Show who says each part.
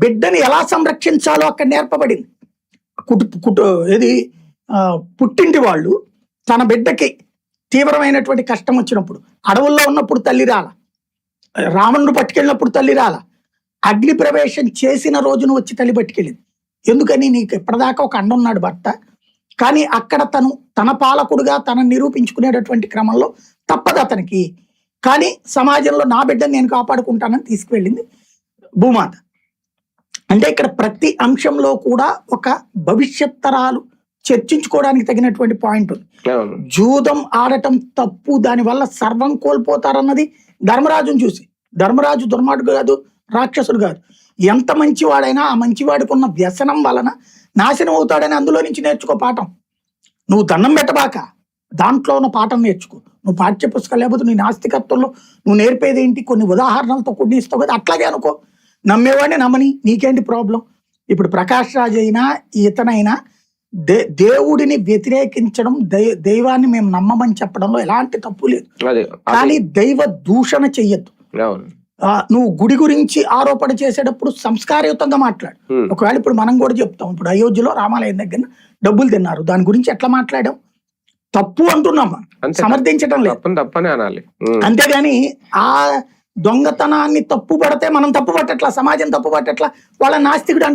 Speaker 1: బిడ్డని ఎలా సంరక్షించాలో అక్కడ నేర్పబడింది. ఏది పుట్టింటి వాళ్ళు తన బిడ్డకి తీవ్రమైనటువంటి కష్టం వచ్చినప్పుడు, అడవుల్లో ఉన్నప్పుడు తల్లి రాల, రావణుడు పట్టుకెళ్ళినప్పుడు తల్లి రాల, అగ్ని ప్రవేశం చేసిన రోజును వచ్చి తల్లి పట్టుకెళ్ళింది. ఎందుకని? నీకు ఇప్పటిదాకా ఒక అండ ఉన్నాడు భర్త, కానీ అక్కడ తన పాలకుడుగా తనను నిరూపించుకునేటటువంటి క్రమంలో తప్పదు అతనికి. కానీ సమాజంలో నా బిడ్డను నేను కాపాడుకుంటానని తీసుకువెళ్ళింది భూమాత. అంటే ఇక్కడ ప్రతి అంశంలో కూడా ఒక భవిష్యత్ తరాలు చర్చించుకోవడానికి తగినటువంటి పాయింట్ ఉంది. జూదం ఆడటం తప్పు, దానివల్ల సర్వం కోల్పోతారన్నది ధర్మరాజును చూసి. ధర్మరాజు దుర్మార్గుడు కాదు, రాక్షసుడు కాదు. ఎంత మంచివాడైనా ఆ మంచివాడికి ఉన్న వ్యసనం వలన నాశనం అవుతాడని అందులో నుంచి నేర్చుకో పాఠం. నువ్వు దండం పెట్టబాక, దాంట్లో ఉన్న పాఠం నేర్చుకో. నువ్వు పాఠ్య పుస్తకాలు లేకపోతే నీ నాస్తికత్వంలో నువ్వు నేర్పేది ఏంటి? కొన్ని ఉదాహరణలతో కొన్ని ఇస్తావు కదా, అట్లాగే అనుకో. నమ్మేవాడిని నమ్మని, నీకేంటి ప్రాబ్లం? ఇప్పుడు ప్రకాష్ రాజ్ అయినా ఇతనైనా దేవుడిని వ్యతిరేకించడం, దైవాన్ని మేము నమ్మమని చెప్పడంలో ఎలాంటి తప్పు లేదు. కానీ దైవ దూషణ చెయ్యొద్దు. నువ్వు గుడి గురించి ఆరోపణ చేసేటప్పుడు సంస్కారయుతంగా మాట్లాడు. ఒకవేళ ఇప్పుడు మనం కూడా చెప్తాం, ఇప్పుడు అయోధ్యలో రామాలయం దగ్గర డబ్బులు తిన్నారు, దాని గురించి ఎట్లా మాట్లాడాం? తప్పు అంటున్నాం, సమర్థించడం లేదు. అంతేగాని ఆ దొంగతనాన్ని తప్పు పడితే మనం తప్పు పట్టట్లా, సమాజం తప్పు పట్టట్లా, వాళ్ళ నాస్తికుడు